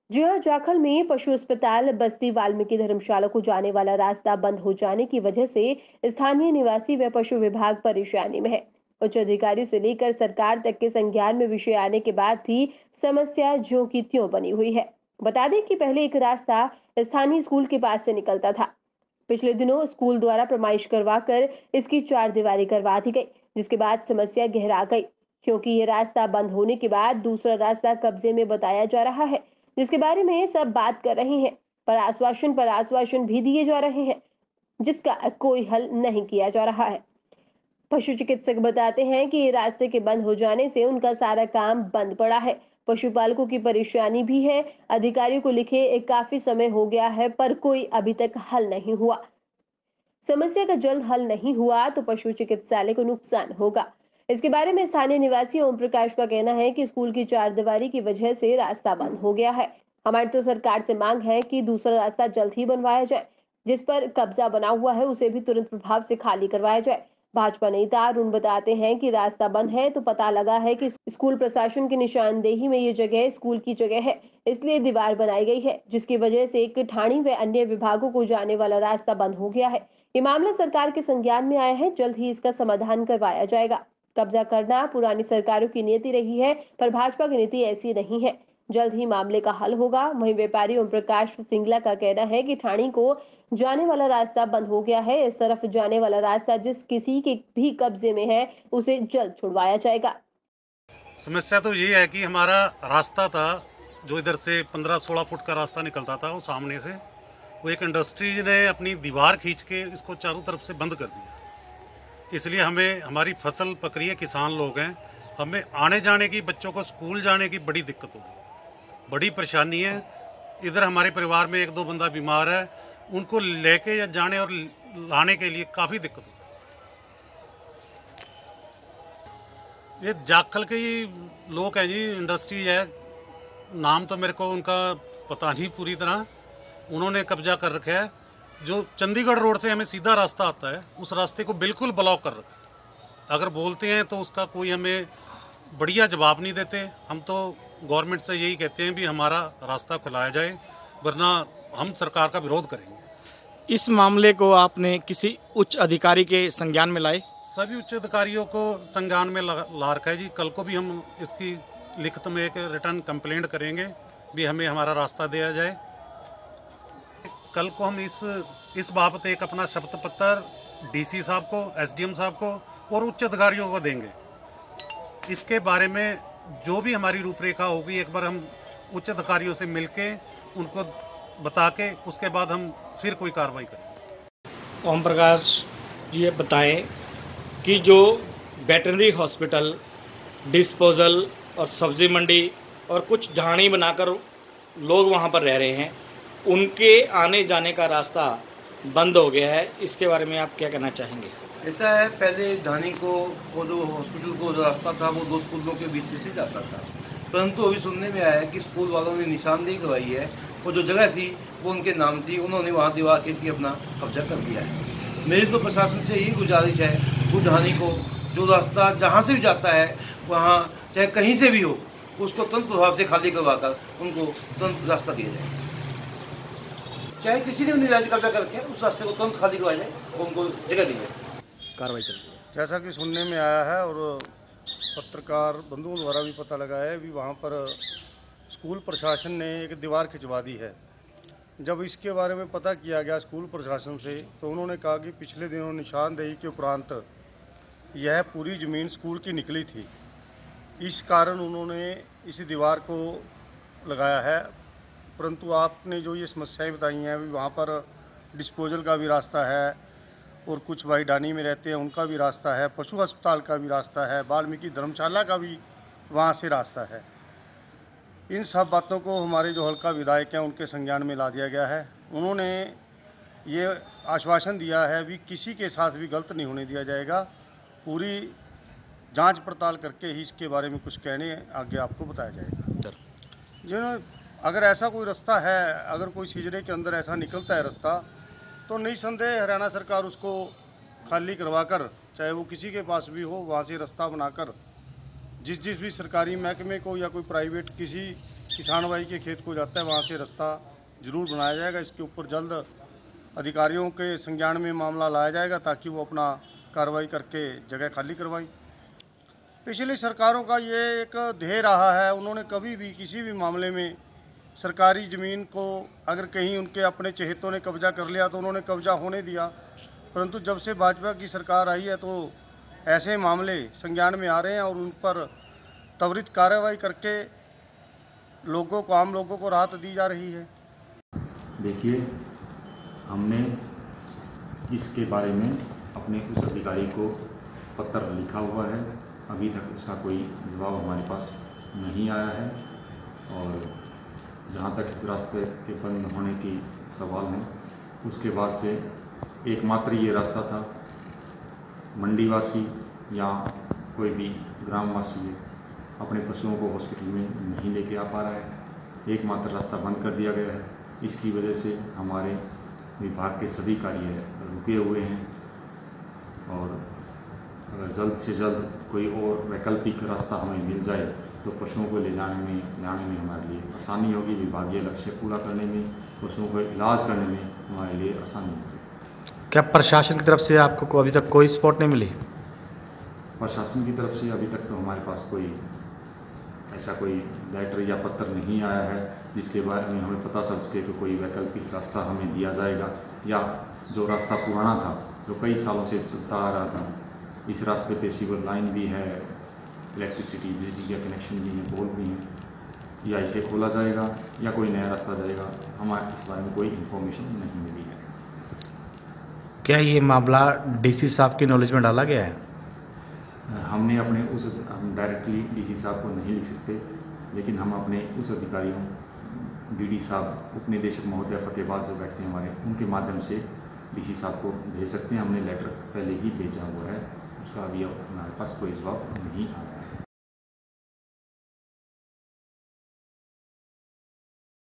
जी हाँ, जाखल में पशु अस्पताल बस्ती वाल्मीकि धर्मशाला को जाने वाला रास्ता बंद हो जाने की वजह से स्थानीय निवासी व पशु विभाग परेशानी में है। उच्च अधिकारियों से लेकर सरकार तक के संज्ञान में विषय आने के बाद भी समस्या ज्यों की त्यों बनी हुई है। बता दें कि पहले एक रास्ता स्थानीय स्कूल के पास से निकलता था। पिछले दिनों स्कूल द्वारा प्रमाइश करवा कर इसकी चार दीवारी करवा दी गई, जिसके बाद समस्या गहरा गई, क्योंकि ये रास्ता बंद होने के बाद दूसरा रास्ता कब्जे में बताया जा रहा है, जिसके बारे में सब बात कर रहे हैं। पर आश्वासन भी दिए जा रहे हैं, जिसका कोई हल नहीं किया जा रहा है। पशु चिकित्सक बताते हैं कि रास्ते के बंद हो जाने से उनका सारा काम बंद पड़ा है। पशुपालकों की परेशानी भी है। अधिकारियों को लिखे एक काफी समय हो गया है, पर कोई अभी तक हल नहीं हुआ। समस्या का जल्द हल नहीं हुआ तो पशु चिकित्सालय को नुकसान होगा। इसके बारे में स्थानीय निवासी ओम प्रकाश का कहना है कि स्कूल की चारदीवारी की वजह से रास्ता बंद हो गया है। हमारी तो सरकार से मांग है कि दूसरा रास्ता जल्द ही बनवाया जाए। जिस पर कब्जा बना हुआ है उसे भी तुरंत प्रभाव से खाली करवाया जाए। भाजपा नेता अरुण बताते हैं कि रास्ता बंद है तो पता लगा है कि स्कूल प्रशासन की निशानदेही में ये जगह स्कूल की जगह है, इसलिए दीवार बनाई गई है, जिसकी वजह से एक ठाणी व अन्य विभागों को जाने वाला रास्ता बंद हो गया है। ये मामला सरकार के संज्ञान में आया है, जल्द ही इसका समाधान करवाया जाएगा। कब्जा करना पुरानी सरकारों की नीति रही है, पर भाजपा की नीति ऐसी नहीं है। जल्द ही मामले का हल होगा। वहीं व्यापारी ओम प्रकाश सिंगला का कहना है कि ठाणी को जाने वाला रास्ता बंद हो गया है। इस तरफ जाने वाला रास्ता जिस किसी के भी कब्जे में है उसे जल्द छुड़वाया जाएगा। समस्या तो ये है कि हमारा रास्ता था जो इधर से 15-16 फुट का रास्ता निकलता था, वो सामने से वो एक इंडस्ट्री ने अपनी दीवार खींच के इसको चारों तरफ से बंद कर दिया। इसलिए हमें हमारी फसल पक रही है, किसान लोग हैं, हमें आने जाने की, बच्चों को स्कूल जाने की बड़ी दिक्कत हो रही, बड़ी परेशानी है। इधर हमारे परिवार में एक दो बंदा बीमार है, उनको लेके या जाने और लाने के लिए काफ़ी दिक्कत होती है। ये जाखल के ही लोग हैं जी, इंडस्ट्री है, नाम तो मेरे को उनका पता नहीं पूरी तरह, उन्होंने कब्जा कर रखा है। जो चंडीगढ़ रोड से हमें सीधा रास्ता आता है उस रास्ते को बिल्कुल ब्लॉक कर रखा है। अगर बोलते हैं तो उसका कोई हमें बढ़िया जवाब नहीं देते। हम तो गवर्नमेंट से यही कहते हैं भी हमारा रास्ता खुलाया जाए, वरना हम सरकार का विरोध करेंगे। इस मामले को आपने किसी उच्च अधिकारी के संज्ञान में लाए? सभी उच्च अधिकारियों को संज्ञान में ला रखा है जी। कल को भी हम इसकी लिखित में एक रिटर्न कंप्लेंट करेंगे भी हमें हमारा रास्ता दिया जाए। कल को हम इस बाबत एक अपना शपथ पत्र डीसी साहब को, एसडीएम साहब को और उच्च अधिकारियों को देंगे। इसके बारे में जो भी हमारी रूपरेखा होगी एक बार हम उच्च अधिकारियों से मिलके उनको बता के उसके बाद हम फिर कोई कार्रवाई करेंगे। ओम प्रकाश जी, ये बताएं कि जो वेटरनरी हॉस्पिटल, डिस्पोजल और सब्जी मंडी और कुछ ढाणी बनाकर लोग वहाँ पर रह रहे हैं, उनके आने जाने का रास्ता बंद हो गया है, इसके बारे में आप क्या कहना चाहेंगे? ऐसा है, पहले ढाणी को वो जो हॉस्पिटल को जो रास्ता था वो दो स्कूलों के बीच में से जाता था, परंतु अभी सुनने में आया है कि स्कूल वालों ने निशानदेही करवाई है। वो जो जगह थी वो उनके नाम थी, उन्होंने वहाँ दीवार खींच के अपना कब्जा कर दिया है। मेरी तो प्रशासन से यही गुजारिश है, वो ढाणी को जो रास्ता जहाँ से भी जाता है वहाँ चाहे कहीं से भी हो, उसको तुरंत प्रभाव से खाली करवाकर उनको तुरंत रास्ता दिया जाए। चाहे किसी ने भी नीलाज कब्जा करके उस रास्ते को तुरंत खाली करवाया जाए और उनको जगह दी जाए, कार्रवाई करेंगे। जैसा कि सुनने में आया है और पत्रकार बंधुओं द्वारा भी पता लगा है भी वहाँ पर स्कूल प्रशासन ने एक दीवार खिंचवा दी है। जब इसके बारे में पता किया गया स्कूल प्रशासन से तो उन्होंने कहा कि पिछले दिनों निशानदेही के उपरांत यह पूरी ज़मीन स्कूल की निकली थी, इस कारण उन्होंने इस दीवार को लगाया है। परंतु आपने जो ये समस्याएं बताई हैं, वहाँ पर डिस्पोजल का भी रास्ता है और कुछ भाई ढाणी में रहते हैं उनका भी रास्ता है, पशु अस्पताल का भी रास्ता है, वाल्मीकि धर्मशाला का भी वहाँ से रास्ता है। इन सब बातों को हमारे जो हल्का विधायक हैं उनके संज्ञान में ला दिया गया है। उन्होंने ये आश्वासन दिया है भी किसी के साथ भी गलत नहीं होने दिया जाएगा, पूरी जांच पड़ताल करके ही इसके बारे में कुछ कहने आगे आपको बताया जाएगा। जिन्होंने अगर ऐसा कोई रास्ता है, अगर कोई सिजरे के अंदर ऐसा निकलता है रास्ता, तो निसंदेह हरियाणा सरकार उसको खाली करवा कर, चाहे वो किसी के पास भी हो, वहाँ से रास्ता बनाकर जिस जिस भी सरकारी महकमे को या कोई प्राइवेट किसी किसान भाई के खेत को जाता है वहाँ से रास्ता ज़रूर बनाया जाएगा। इसके ऊपर जल्द अधिकारियों के संज्ञान में मामला लाया जाएगा ताकि वो अपना कार्रवाई करके जगह खाली करवाएं। पिछली सरकारों का ये एक ध्येय रहा है, उन्होंने कभी भी किसी भी मामले में सरकारी ज़मीन को अगर कहीं उनके अपने चहेतों ने कब्जा कर लिया तो उन्होंने कब्जा होने दिया, परंतु जब से भाजपा की सरकार आई है तो ऐसे मामले संज्ञान में आ रहे हैं और उन पर त्वरित कार्रवाई करके लोगों को, आम लोगों को राहत दी जा रही है। देखिए, हमने इसके बारे में अपने उस अधिकारी को पत्र लिखा हुआ है, अभी तक उसका कोई जवाब हमारे पास नहीं आया है। और जहाँ तक इस रास्ते के बंद होने की सवाल है, उसके बाद से एकमात्र ये रास्ता था। मंडीवासी या कोई भी ग्रामवासी अपने पशुओं को हॉस्पिटल में नहीं लेके आ पा रहा है, एकमात्र रास्ता बंद कर दिया गया है। इसकी वजह से हमारे विभाग के सभी कार्य रुके हुए हैं और अगर जल्द से जल्द कोई और वैकल्पिक रास्ता हमें मिल जाए तो पशुओं को ले जाने में हमारे लिए आसानी होगी, विभागीय लक्ष्य पूरा करने में, पशुओं को इलाज करने में हमारे लिए आसानी होगी। क्या प्रशासन की तरफ से आपको अभी तक कोई सपोर्ट नहीं मिली? प्रशासन की तरफ से अभी तक तो हमारे पास कोई ऐसा कोई लेटर या पत्र नहीं आया है जिसके बारे में हमें पता चल सके कि कोई वैकल्पिक रास्ता हमें दिया जाएगा, या जो रास्ता पुराना था जो कई सालों से चलता आ रहा था, इस रास्ते पे सीवर लाइन भी है, इलेक्ट्रिसिटी बिजली का कनेक्शन भी है, पोल भी हैं, या इसे खोला जाएगा या कोई नया रास्ता जाएगा, हमारे इस बारे में कोई इन्फॉर्मेशन नहीं मिली है। क्या ये मामला डीसी साहब की नॉलेज में डाला गया है? हमने हम डायरेक्टली डीसी साहब को नहीं लिख सकते, लेकिन हम अपने उस अधिकारियों डीडी साहब, उपनिदेशक महोदय फतेहाबाद जो बैठते हैं हमारे, उनके माध्यम से डीसी साहब को भेज सकते हैं। हमने लेटर पहले ही भेजा हुआ है, उसका अभी हमारे पास कोई जवाब नहीं आया है।